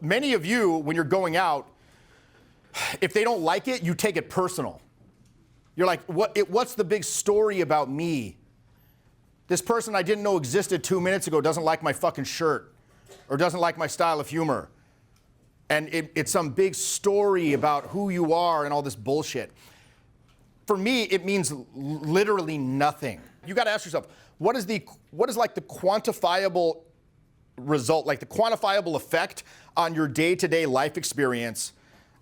many of you, when you're going out, if they don't like it, you take it personal. You're like, what's the big story about me? This person I didn't know existed 2 minutes ago doesn't like my fucking shirt or doesn't like my style of humor. And it's some big story about who you are and all this bullshit. For me, it means literally nothing. You got to ask yourself, what is like the quantifiable result, like the quantifiable effect on your day-to-day life experience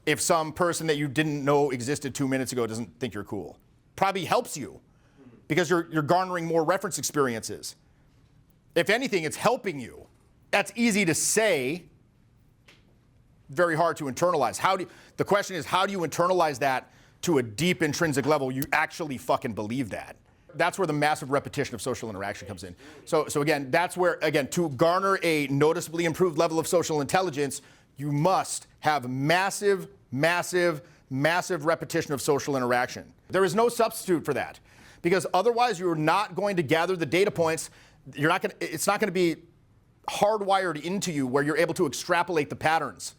if some person that you didn't know existed 2 minutes ago doesn't think you're cool? Probably helps you because you're garnering more reference experiences. If anything, it's helping you. That's easy to say, very hard to internalize. The question is, how do you internalize that to a deep intrinsic level? You actually fucking believe that. That's where the massive repetition of social interaction comes in. So again, that's where, again, to garner a noticeably improved level of social intelligence, you must have massive, massive, massive repetition of social interaction. There is no substitute for that, because otherwise you're not going to gather the data points. It's not going to be hardwired into you where you're able to extrapolate the patterns.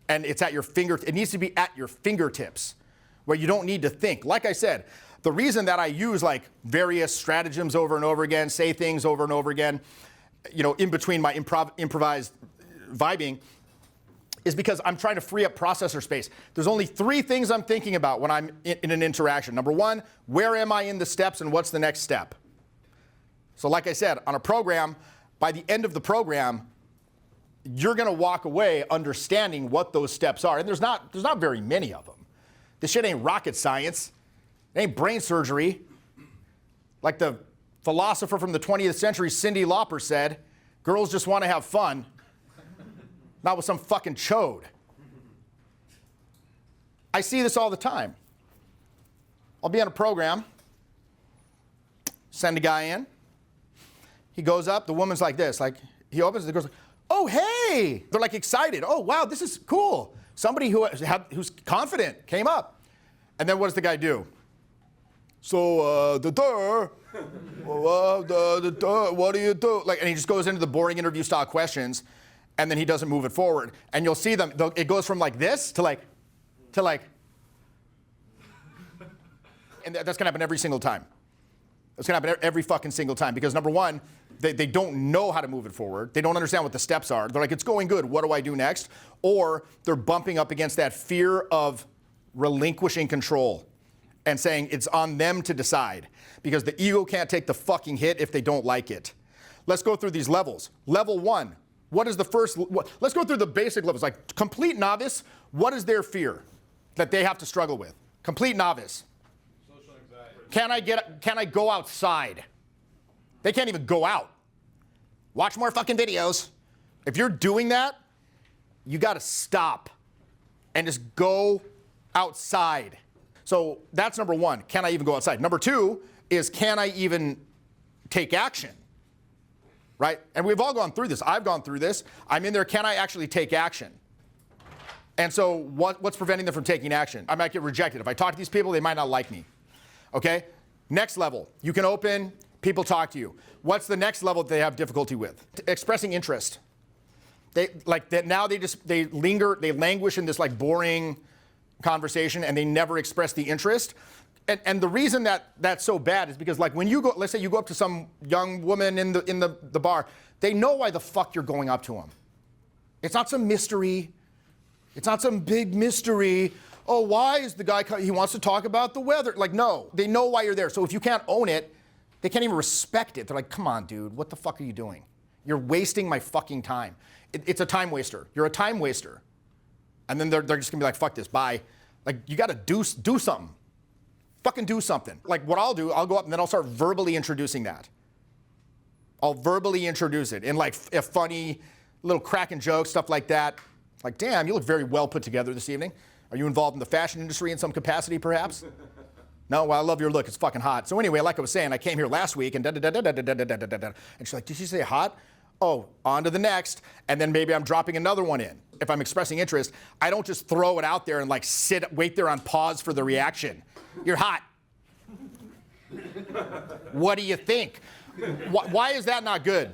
And it's at your it needs to be at your fingertips, where you don't need to think. Like I said, the reason that I use like various stratagems over and over again, say things over and over again, in between my improvised vibing, is because I'm trying to free up processor space. There's only 3 things I'm thinking about when I'm in an interaction. Number 1, where am I in the steps and what's the next step? So like I said, on a program, by the end of the program, you're going to walk away understanding what those steps are. And there's not very many of them. This shit ain't rocket science. It ain't brain surgery. Like the philosopher from the 20th century, Cyndi Lauper, said, girls just want to have fun, not with some fucking chode. I see this all the time. I'll be on a program, send a guy in. He goes up, the woman's like this, like he opens, the girl's like, oh, hey! They're like excited. Oh, wow, this is cool. Somebody who's confident came up. And then what does the guy do? So, what do you do? Like, and he just goes into the boring interview style questions, and then he doesn't move it forward. And you'll see them, it goes from like this to like, and that's gonna happen every single time. It's gonna happen every fucking single time, because number one, they don't know how to move it forward. They don't understand what the steps are. They're like, it's going good, what do I do next? Or they're bumping up against that fear of relinquishing control and saying it's on them to decide, because the ego can't take the fucking hit if they don't like it. Let's go through these levels. Level 1, what is the first, let's go through the basic levels. Like complete novice, what is their fear that they have to struggle with? Complete novice. Social anxiety. Can I go outside? They can't even go out. Watch more fucking videos. If you're doing that, you got to stop and just go outside. So that's number 1. Can I even go outside? Number 2 is, can I even take action? Right? And we've all gone through this. I've gone through this. I'm in there. Can I actually take action? And so what's preventing them from taking action? I might get rejected. If I talk to these people, they might not like me. Okay? Next level. You can open. People talk to you. What's the next level that they have difficulty with? Expressing interest. They languish in this like boring conversation, and they never express the interest. And the reason that that's so bad is because, like, when you go, let's say you go up to some young woman in the bar, they know why the fuck you're going up to them. It's not some mystery. It's not some big mystery. Oh, why is the guy, he wants to talk about the weather. Like, no, they know why you're there. So if you can't own it, they can't even respect it. They're like, come on, dude, what the fuck are you doing? You're wasting my fucking time. It's a time waster. You're a time waster. And then they're just gonna be like, fuck this, bye. Like, you gotta do something. Fucking do something. Like, what I'll do, I'll go up and then I'll start verbally introducing that. I'll verbally introduce it in like a funny little cracking joke, stuff like that. Like, damn, you look very well put together this evening. Are you involved in the fashion industry in some capacity, perhaps? No, well, I love your look. It's fucking hot. So anyway, like I was saying, I came here last week and and she's like, did she say hot? Oh, on to the next. And then maybe I'm dropping another one in. If I'm expressing interest, I don't just throw it out there and like wait there on pause for the reaction. You're hot. What do you think? Why is that not good?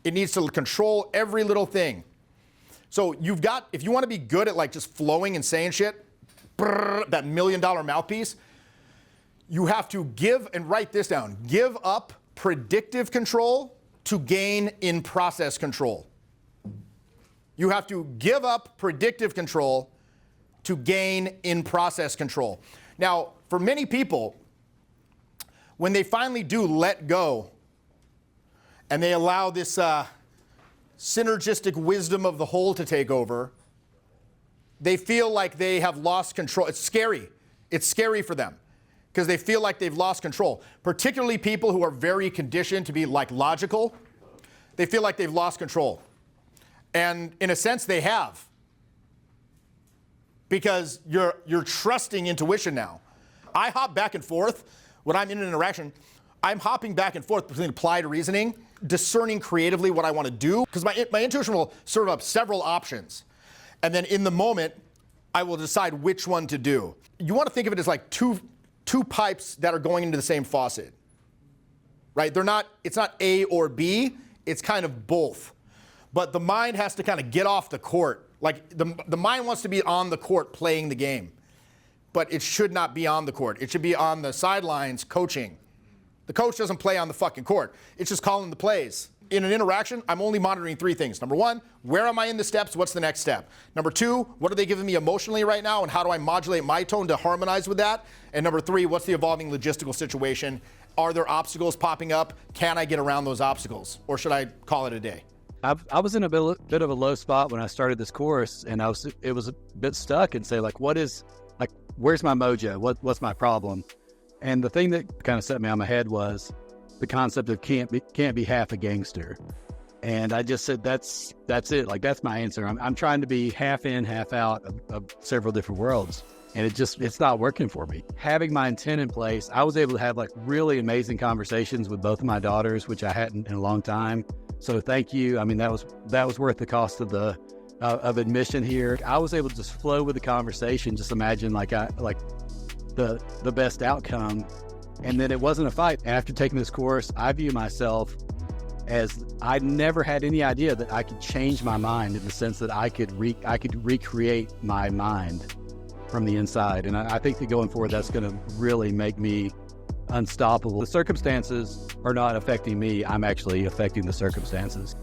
It needs to control every little thing. So if you want to be good at like just flowing and saying shit, that $1 million mouthpiece, you have to give, and write this down, give up predictive control to gain in-process control. You have to give up predictive control to gain in-process control. Now, for many people, when they finally do let go and they allow this synergistic wisdom of the whole to take over, they feel like they have lost control. It's scary. It's scary for them because they feel like they've lost control. Particularly people who are very conditioned to be like logical, they feel like they've lost control. And in a sense, they have. Because you're trusting intuition now. I hop back and forth when I'm in an interaction. I'm hopping back and forth between applied reasoning, discerning creatively what I want to do, because my intuition will serve up several options. And then in the moment, I will decide which one to do. You want to think of it as like two pipes that are going into the same faucet, right? It's not A or B, it's kind of both. But the mind has to kind of get off the court. Like the mind wants to be on the court playing the game, but it should not be on the court. It should be on the sidelines coaching. The coach doesn't play on the fucking court. It's just calling the plays. In an interaction, I'm only monitoring 3 things. Number 1, where am I in the steps? What's the next step? Number 2, what are they giving me emotionally right now, and how do I modulate my tone to harmonize with that? And number 3, what's the evolving logistical situation? Are there obstacles popping up? Can I get around those obstacles? Or should I call it a day? I was in a bit of a low spot when I started this course, and it was a bit stuck and say, like, where's my mojo? What's my problem? And the thing that kind of set me on my head was the concept of can't be half a gangster. And I just said, that's it. Like, that's my answer. I'm trying to be half in, half out of several different worlds. And it's not working for me. Having my intent in place, I was able to have like really amazing conversations with both of my daughters, which I hadn't in a long time. So thank you. I mean, that was worth the cost of of admission here. I was able to just flow with the conversation, just imagine the best outcome. And then it wasn't a fight. After taking this course, I view myself as I never had any idea that I could change my mind in the sense that I could recreate my mind from the inside. And I think that going forward, that's going to really make me unstoppable. The circumstances are not affecting me. I'm actually affecting the circumstances.